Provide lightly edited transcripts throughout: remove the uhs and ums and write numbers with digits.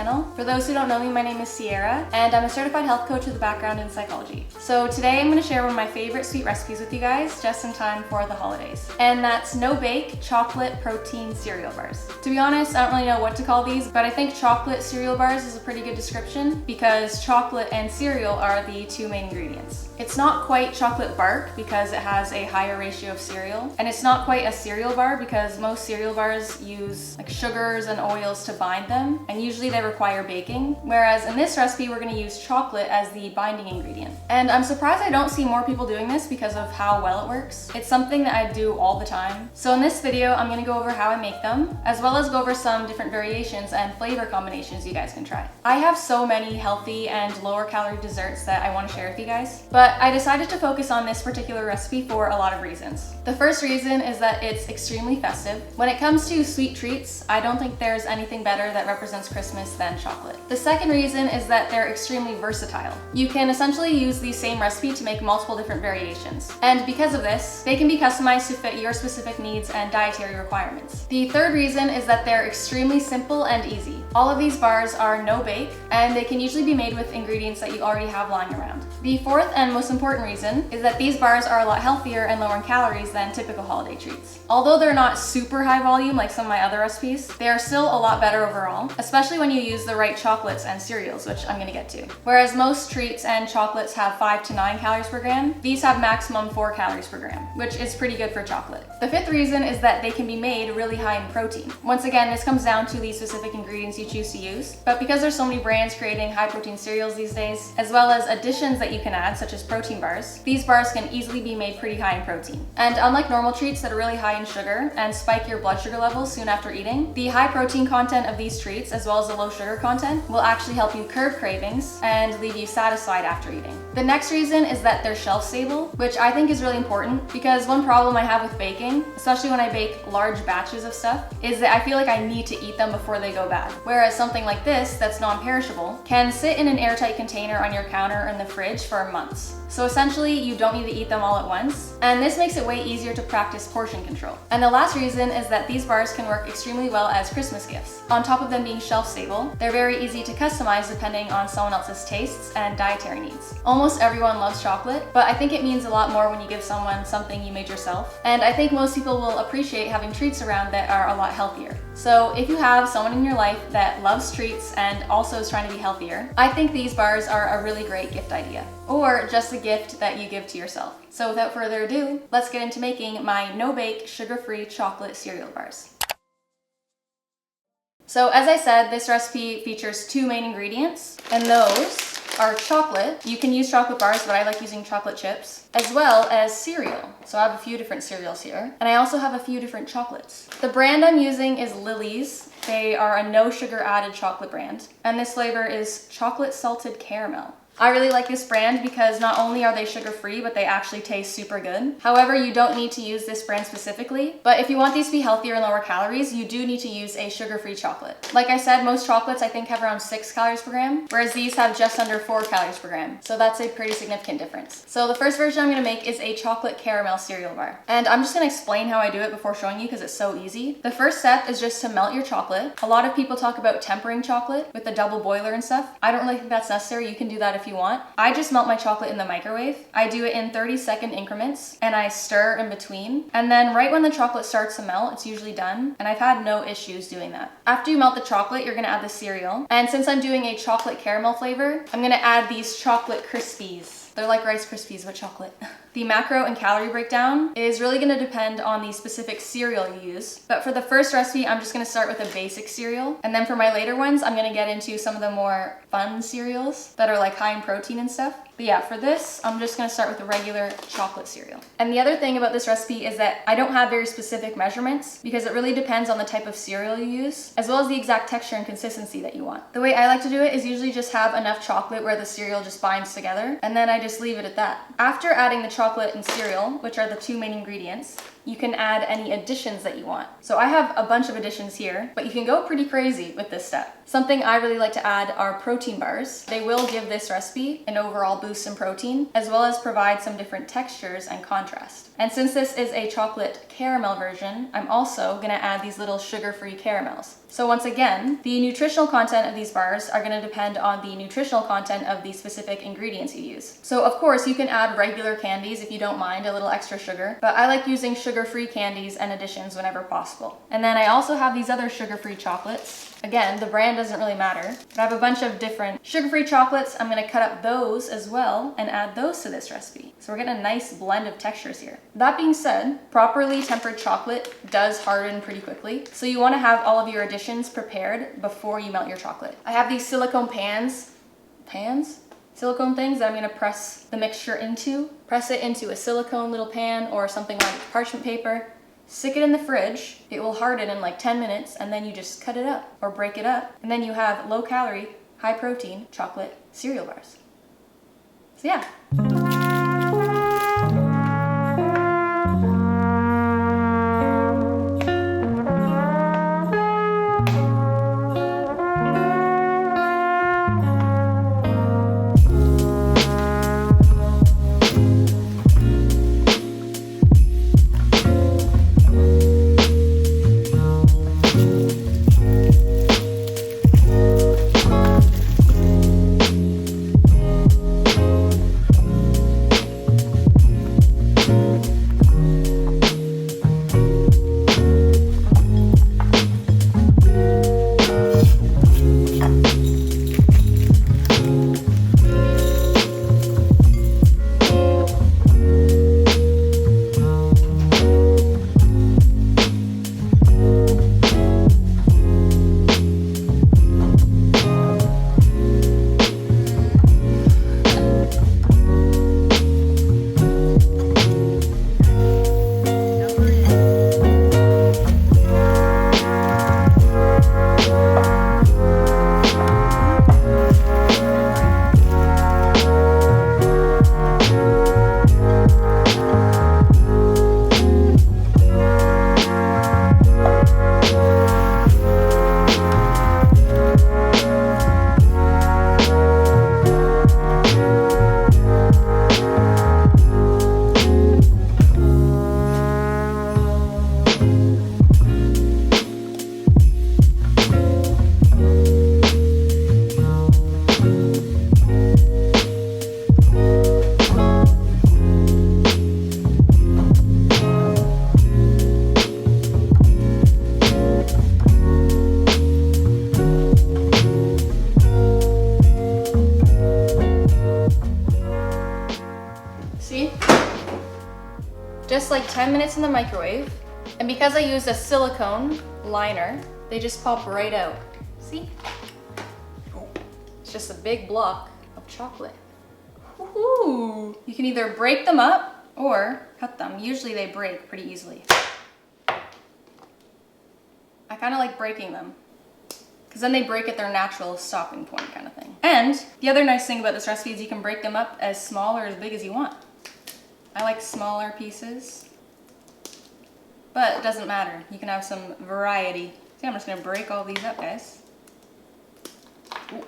channel. For those who don't know me, my name is Sierra, and I'm a certified health coach with a background in psychology. So today I'm going to share one of my favorite sweet recipes with you guys, just in time for the holidays. And that's no-bake chocolate protein cereal bars. To be honest, I don't really know what to call these, but I think chocolate cereal bars is a pretty good description because chocolate and cereal are the two main ingredients. It's not quite chocolate bark because it has a higher ratio of cereal, and it's not quite a cereal bar because most cereal bars use like sugars and oils to bind them, and usually they require baking, whereas in this recipe we're going to use chocolate as the binding ingredient. And I'm surprised I don't see more people doing this because of how well it works. It's something that I do all the time. So in this video I'm going to go over how I make them, as well as go over some different variations and flavor combinations you guys can try. I have so many healthy and lower calorie desserts that I want to share with you guys, but I decided to focus on this particular recipe for a lot of reasons. The first reason is that it's extremely festive. When it comes to sweet treats, I don't think there's anything better that represents Christmas than chocolate. The second reason is that they're extremely versatile. You can essentially use the same recipe to make multiple different variations. And because of this, they can be customized to fit your specific needs and dietary requirements. The third reason is that they're extremely simple and easy. All of these bars are no bake, and they can usually be made with ingredients that you already have lying around. The fourth and most important reason is that these bars are a lot healthier and lower in calories than typical holiday treats. Although they're not super high volume like some of my other recipes, they are still a lot better overall, especially when you use the right chocolates and cereals, which I'm gonna get to. Whereas most treats and chocolates have 5 to 9 calories per gram, these have maximum 4 calories per gram, which is pretty good for chocolate. The fifth reason is that they can be made really high in protein. Once again, this comes down to the specific ingredients you choose to use, but because there's so many brands creating high protein cereals these days, as well as additions that you can add, such as protein bars, these bars can easily be made pretty high in protein. And unlike normal treats that are really high in sugar and spike your blood sugar levels soon after eating, the high protein content of these treats, as well as the low sugar content, will actually help you curb cravings and leave you satisfied after eating. The next reason is that they're shelf stable, which I think is really important because one problem I have with baking, especially when I bake large batches of stuff, is that I feel like I need to eat them before they go bad. Whereas something like this, that's non-perishable, can sit in an airtight container on your counter or in the fridge for months. So essentially, you don't need to eat them all at once, and this makes it way easier to practice portion control. And the last reason is that these bars can work extremely well as Christmas gifts. On top of them being shelf stable, they're very easy to customize depending on someone else's tastes and dietary needs. Almost everyone loves chocolate, but I think it means a lot more when you give someone something you made yourself, and I think most people will appreciate having treats around that are a lot healthier. So if you have someone in your life that loves treats and also is trying to be healthier, I think these bars are a really great gift idea, or just a gift that you give to yourself. So without further ado, let's get into making my no-bake, sugar-free chocolate cereal bars. So as I said, this recipe features two main ingredients, and those are chocolate. You can use chocolate bars, but I like using chocolate chips, as well as cereal. So I have a few different cereals here, and I also have a few different chocolates. The brand I'm using is Lily's. They are a no sugar added chocolate brand, and this flavor is chocolate salted caramel. I really like this brand because not only are they sugar-free, but they actually taste super good. However, you don't need to use this brand specifically, but if you want these to be healthier and lower calories, you do need to use a sugar-free chocolate. Like I said, most chocolates I think have around 6 calories per gram, whereas these have just under 4 calories per gram. So that's a pretty significant difference. So the first version I'm gonna make is a chocolate caramel cereal bar. And I'm just gonna explain how I do it before showing you because it's so easy. The first step is just to melt your chocolate. A lot of people talk about tempering chocolate with the double boiler and stuff. I don't really think that's necessary. You can do that if you want. I just melt my chocolate in the microwave. I do it in 30-second increments and I stir in between. And then right when the chocolate starts to melt, it's usually done. And I've had no issues doing that. After you melt the chocolate, you're gonna add the cereal. And since I'm doing a chocolate caramel flavor, I'm gonna add these chocolate Krispies. They're like Rice Krispies with chocolate. The macro and calorie breakdown is really gonna depend on the specific cereal you use. But for the first recipe, I'm just gonna start with a basic cereal. And then for my later ones, I'm gonna get into some of the more fun cereals that are like high in protein and stuff. But yeah, for this, I'm just gonna start with a regular chocolate cereal. And the other thing about this recipe is that I don't have very specific measurements because it really depends on the type of cereal you use, as well as the exact texture and consistency that you want. The way I like to do it is usually just have enough chocolate where the cereal just binds together, and then I just leave it at that. After adding the chocolate and cereal, which are the two main ingredients, you can add any additions that you want. So I have a bunch of additions here, but you can go pretty crazy with this step. Something I really like to add are protein bars. They will give this recipe an overall boost in protein, as well as provide some different textures and contrast. And since this is a chocolate caramel version, I'm also gonna add these little sugar-free caramels. So once again, the nutritional content of these bars are gonna depend on the nutritional content of the specific ingredients you use. So of course you can add regular candies if you don't mind a little extra sugar, but I like using sugar-free candies and additions whenever possible. And then I also have these other sugar-free chocolates. Again, the brand doesn't really matter, but I have a bunch of different sugar-free chocolates. I'm gonna cut up those as well and add those to this recipe. So we're getting a nice blend of textures here. That being said, properly tempered chocolate does harden pretty quickly, so you wanna have all of your additions prepared before you melt your chocolate. I have these silicone silicone things that I'm gonna press the mixture into. Press it into a silicone little pan or something like parchment paper. Stick it in the fridge. It will harden in like 10 minutes, and then you just cut it up or break it up, and then you have low calorie, high protein chocolate cereal bars. So yeah. Just like 10 minutes in the microwave. And because I used a silicone liner, they just pop right out. See? It's just a big block of chocolate. Woohoo! You can either break them up or cut them. Usually they break pretty easily. I kind of like breaking them, because then they break at their natural stopping point kind of thing. And the other nice thing about this recipe is you can break them up as small or as big as you want. I like smaller pieces, but it doesn't matter. You can have some variety. See, I'm just gonna break all these up, guys. Ooh.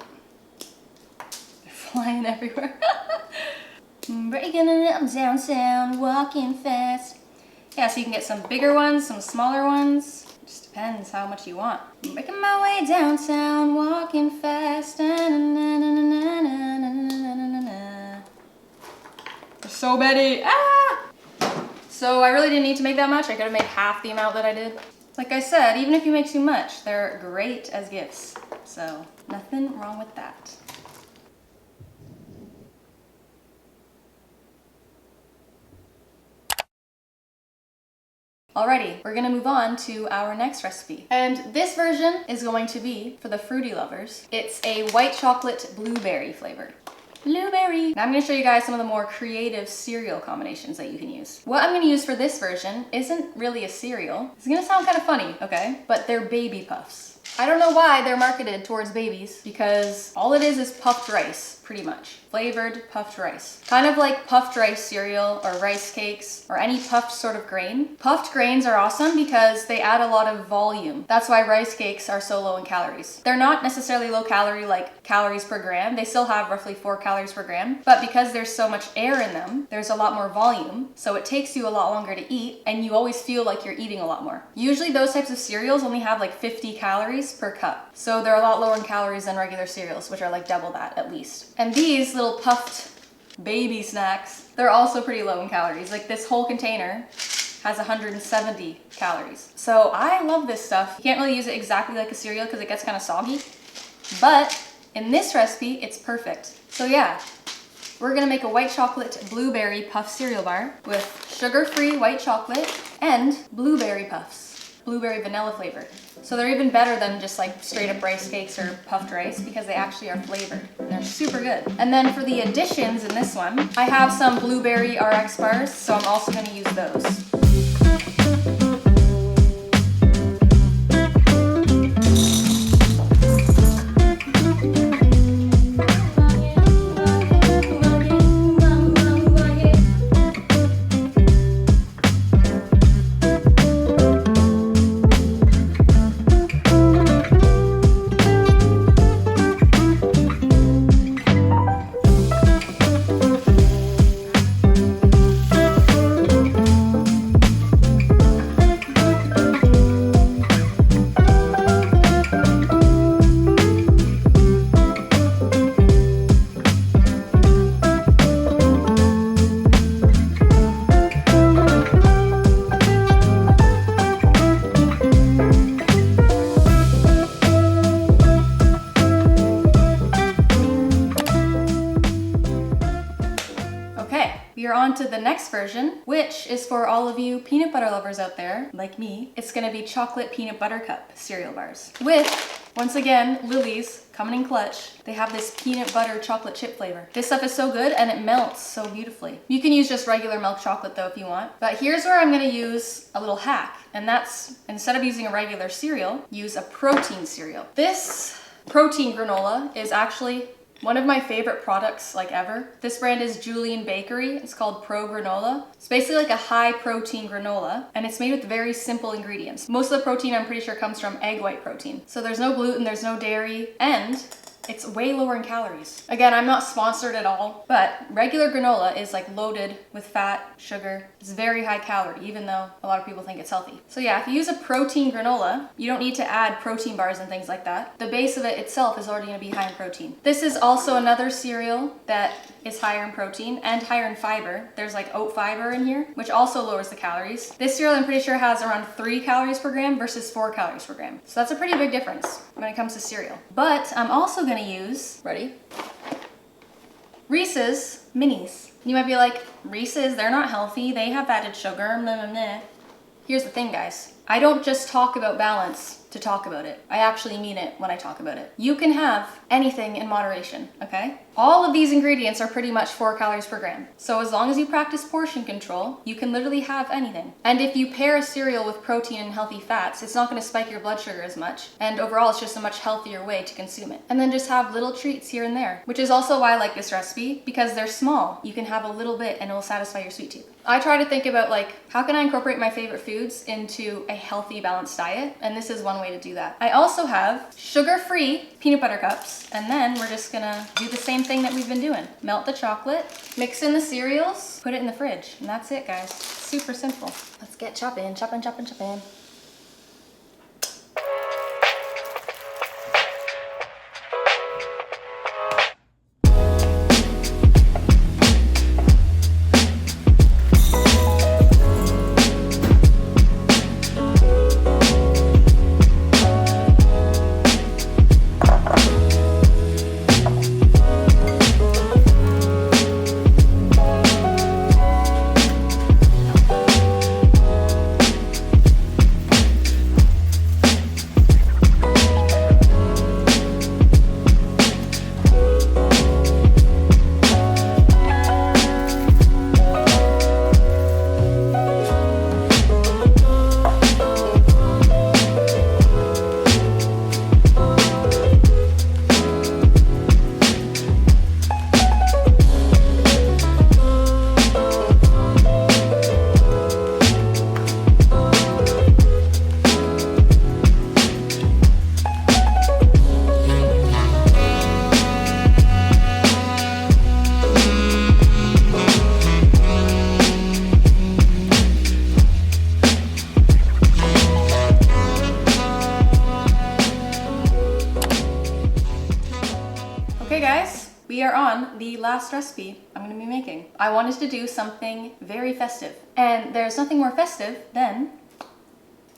They're flying everywhere. Breaking it up downtown, walking fast. Yeah, so you can get some bigger ones, some smaller ones. Just depends how much you want. Making my way downtown, walking fast. So many. Ah! So I really didn't need to make that much. I could have made half the amount that I did. Like I said, even if you make too much, they're great as gifts. So nothing wrong with that. Alrighty, we're gonna move on to our next recipe. And this version is going to be for the fruity lovers. It's a white chocolate blueberry flavor. Blueberry. Now I'm going to show you guys some of the more creative cereal combinations that you can use. What I'm going to use for this version isn't really a cereal. It's going to sound kind of funny, okay? But they're baby puffs. I don't know why they're marketed towards babies, because all it is puffed rice. pretty much. Flavored puffed rice. Kind of like puffed rice cereal or rice cakes or any puffed sort of grain. Puffed grains are awesome because they add a lot of volume. That's why rice cakes are so low in calories. They're not necessarily low calorie like calories per gram. They still have roughly 4 calories per gram, but because there's so much air in them, there's a lot more volume, so it takes you a lot longer to eat and you always feel like you're eating a lot more. Usually those types of cereals only have like 50 calories per cup, so they're a lot lower in calories than regular cereals, which are like double that at least. And these little puffed baby snacks, they're also pretty low in calories. Like this whole container has 170 calories. So I love this stuff. You can't really use it exactly like a cereal because it gets kind of soggy, but in this recipe, it's perfect. So yeah, we're gonna make a white chocolate blueberry puff cereal bar with sugar-free white chocolate and blueberry puffs, blueberry vanilla flavored. So they're even better than just like straight up rice cakes or puffed rice because they actually are flavored. And they're super good. And then for the additions in this one, I have some blueberry RX bars, so I'm also gonna use those. We are on to the next version, which is for all of you peanut butter lovers out there, like me. It's gonna be chocolate peanut butter cup cereal bars. With, once again, Lily's coming in clutch. They have this peanut butter chocolate chip flavor. This stuff is so good and it melts so beautifully. You can use just regular milk chocolate though if you want. But here's where I'm gonna use a little hack, and that's, instead of using a regular cereal, use a protein cereal. This protein granola is actually one of my favorite products like ever. This brand is Julian Bakery. It's called Pro Granola. It's basically like a high protein granola and it's made with very simple ingredients. Most of the protein I'm pretty sure comes from egg white protein. So there's no gluten, there's no dairy, and it's way lower in calories. Again, I'm not sponsored at all, but regular granola is like loaded with fat, sugar. It's very high calorie, even though a lot of people think it's healthy. So yeah, if you use a protein granola, you don't need to add protein bars and things like that. The base of it itself is already gonna be high in protein. This is also another cereal that is higher in protein and higher in fiber. There's like oat fiber in here, which also lowers the calories. This cereal I'm pretty sure has around 3 calories per gram versus 4 calories per gram. So that's a pretty big difference when it comes to cereal. But I'm also gonna use, ready? Reese's Minis. You might be like, Reese's, they're not healthy. They have added sugar, blah, blah, blah. Here's the thing, guys. I don't just talk about balance to talk about it. I actually mean it when I talk about it. You can have anything in moderation, okay? All of these ingredients are pretty much 4 calories per gram. So as long as you practice portion control, you can literally have anything. And if you pair a cereal with protein and healthy fats, it's not gonna spike your blood sugar as much. And overall, it's just a much healthier way to consume it. And then just have little treats here and there, which is also why I like this recipe, because they're small. You can have a little bit and it will satisfy your sweet tooth. I try to think about like, how can I incorporate my favorite foods into a healthy, balanced diet? And this is one way to do that. I also have sugar-free peanut butter cups, and then we're just gonna do the same thing that we've been doing. Melt the chocolate, mix in the cereals, put it in the fridge, and that's it, guys. Super simple. Let's get chopping, chopping, chopping, chopping. the last recipe I'm gonna be making. I wanted to do something very festive, and there's nothing more festive than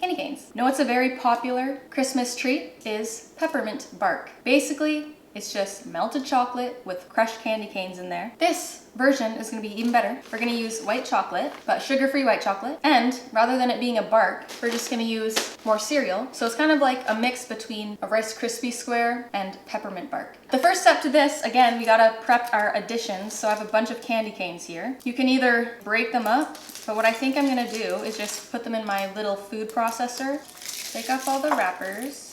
candy canes. You know what's a very popular Christmas treat is peppermint bark. Basically, it's just melted chocolate with crushed candy canes in there. This version is gonna be even better. We're gonna use white chocolate, but sugar-free white chocolate. And rather than it being a bark, we're just gonna use more cereal. So it's kind of like a mix between a Rice Krispie square and peppermint bark. The first step to this, again, we gotta prep our additions. So I have a bunch of candy canes here. You can either break them up, but what I think I'm gonna do is just put them in my little food processor, take off all the wrappers.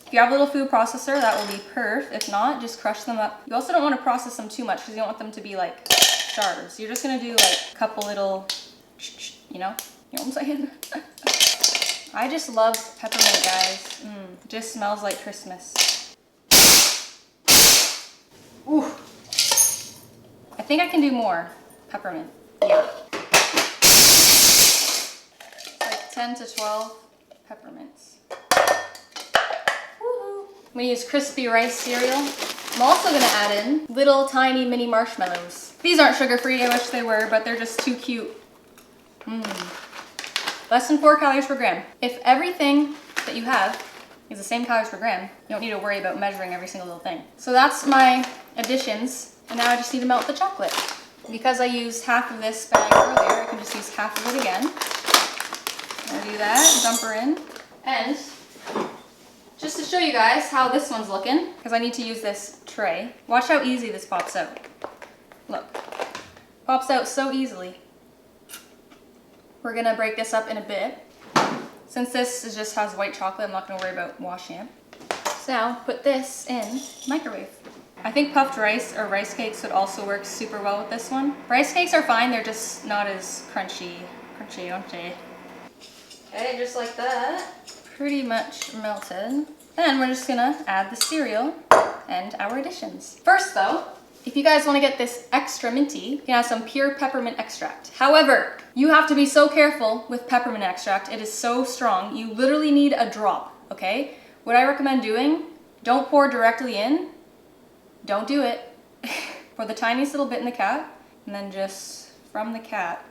If you have a little food processor, that will be perfect. If not, just crush them up. You also don't want to process them too much because you don't want them to be like shards. You're just gonna do like a couple little, you know what I'm saying? I just love peppermint, guys. It just smells like Christmas. Ooh. I think I can do more peppermint. Yeah. Like 10 to 12 peppermints. I'm gonna use crispy rice cereal. I'm also gonna add in little tiny mini marshmallows. These aren't sugar-free, I wish they were, but they're just too cute. Less than 4 calories per gram. If everything that you have is the same calories per gram, you don't need to worry about measuring every single little thing. So that's my additions, and now I just need to melt the chocolate. Because I used half of this bag earlier, I can just use half of it again. I'm gonna do that, dump her in, and just to show you guys how this one's looking, because I need to use this tray. Watch how easy this pops out. Look, pops out so easily. We're gonna break this up in a bit. Since this just has white chocolate, I'm not gonna worry about washing it. So now put this in microwave. I think puffed rice or rice cakes would also work super well with this one. Rice cakes are fine, they're just not as crunchy, aren't they? Okay, just like that. Pretty much melted. Then we're just gonna add the cereal and our additions. First though, if you guys wanna get this extra minty, you can add some pure peppermint extract. However, you have to be so careful with peppermint extract. It is so strong. You literally need a drop, okay? What I recommend doing, don't pour directly in. Don't do it. Pour the tiniest little bit in the cap, and then just from the cap,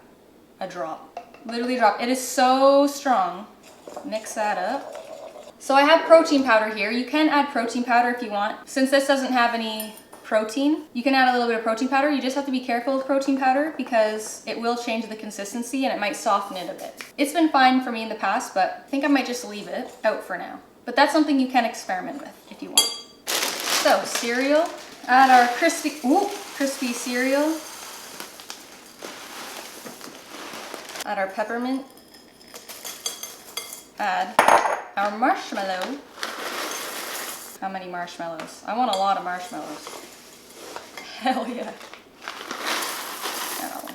a drop. Literally drop. It is so strong. Mix that up. So I have protein powder here. You can add protein powder if you want. Since this doesn't have any protein, you can add a little bit of protein powder. You just have to be careful with protein powder because it will change the consistency and it might soften it a bit. It's been fine for me in the past, but I think I might just leave it out for now. But that's something you can experiment with if you want. So cereal, add our crispy cereal. Add our peppermint. Add our marshmallow. How many marshmallows? I want a lot of marshmallows. Hell yeah. Oh.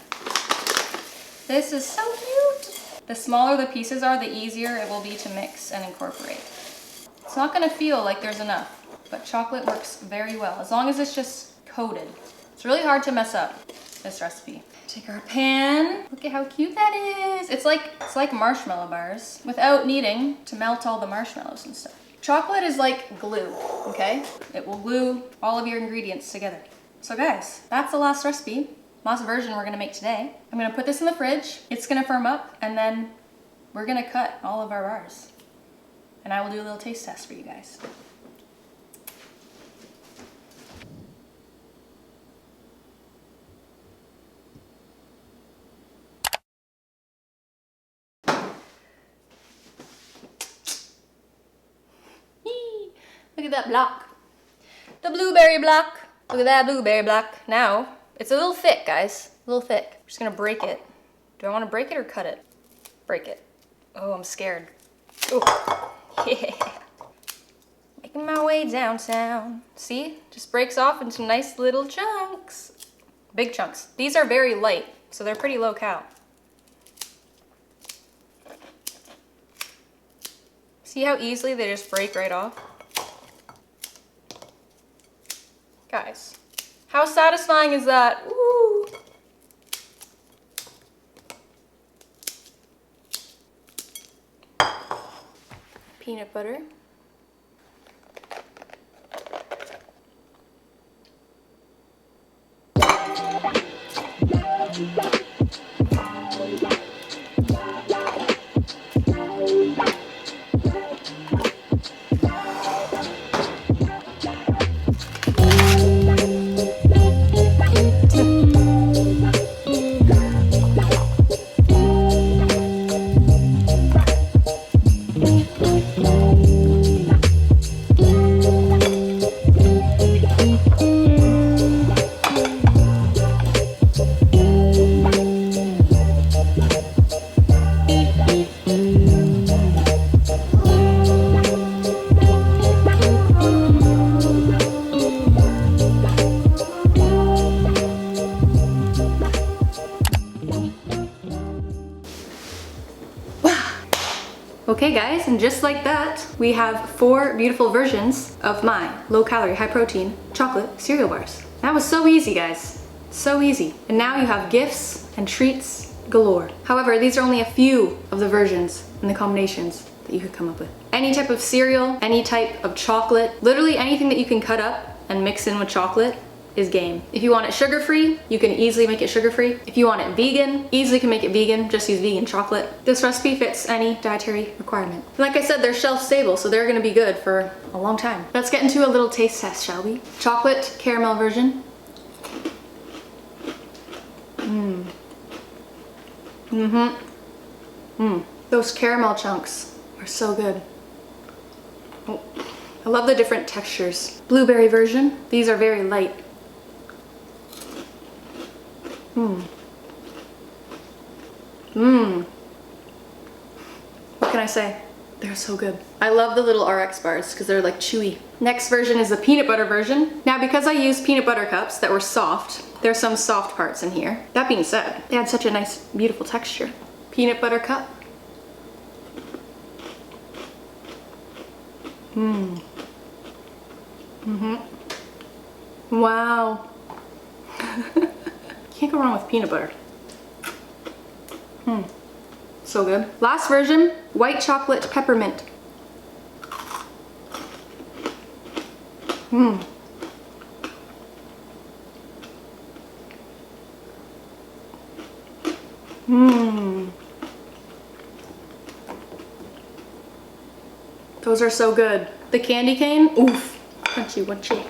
This is so cute. The smaller the pieces are, the easier it will be to mix and incorporate. It's not gonna feel like there's enough, but chocolate works very well, as long as it's just coated. It's really hard to mess up this recipe. Take our pan. Look at how cute that is. It's like marshmallow bars without needing to melt all the marshmallows and stuff. Chocolate is like glue, okay? It will glue all of your ingredients together. So guys, that's the last recipe, last version we're gonna make today. I'm gonna put this in the fridge. It's gonna firm up, and then we're gonna cut all of our bars. And I will do a little taste test for you guys. Look at that block. The blueberry block. Look at that blueberry block. Now, it's a little thick, guys. A little thick. I'm just gonna break it. Do I wanna break it or cut it? Break it. Oh, I'm scared. Oh, yeah. Making my way downtown. See? Just breaks off into nice little chunks. Big chunks. These are very light, so they're pretty low cal. See how easily they just break right off? Guys, how satisfying is that? Woo! Peanut butter. Okay guys, and just like that, we have 4 beautiful versions of my low-calorie, high-protein chocolate cereal bars. That was so easy, guys. So easy. And now you have gifts and treats galore. However, these are only a few of the versions and the combinations that you could come up with. Any type of cereal, any type of chocolate, literally anything that you can cut up and mix in with chocolate is game. If you want it sugar-free, you can easily make it sugar-free. If you want it vegan, easily can make it vegan, just use vegan chocolate. This recipe fits any dietary requirement. Like I said, they're shelf-stable, so they're gonna be good for a long time. Let's get into a little taste test, shall we? Chocolate caramel version. Those caramel chunks are so good. Oh, I love the different textures. Blueberry version. These are very light. What can I say? They're so good. I love the little RX bars because they're like chewy. Next version is the peanut butter version. Now because I used peanut butter cups that were soft, there's some soft parts in here. That being said, they had such a nice, beautiful texture. Peanut butter cup. Wow. Can't go wrong with peanut butter. So good. Last version, white chocolate peppermint. Those are so good. The candy cane, oof. Crunchy, crunchy.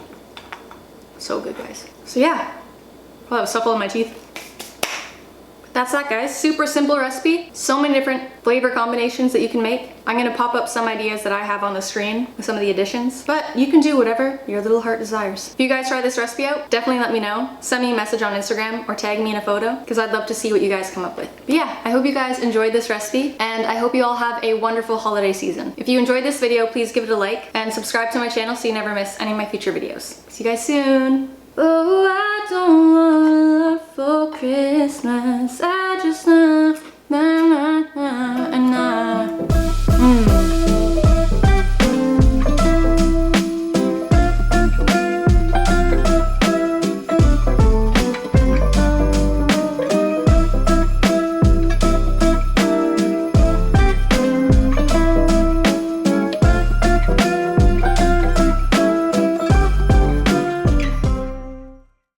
So good, guys. So yeah, I'll have supple in my teeth. That's that, guys. Super simple recipe. So many different flavor combinations that you can make. I'm gonna pop up some ideas that I have on the screen with some of the additions, but you can do whatever your little heart desires. If you guys try this recipe out, definitely let me know. Send me a message on Instagram or tag me in a photo because I'd love to see what you guys come up with. But yeah, I hope you guys enjoyed this recipe and I hope you all have a wonderful holiday season. If you enjoyed this video, please give it a like and subscribe to my channel so you never miss any of my future videos. See you guys soon. Oh, I don't want love for Christmas.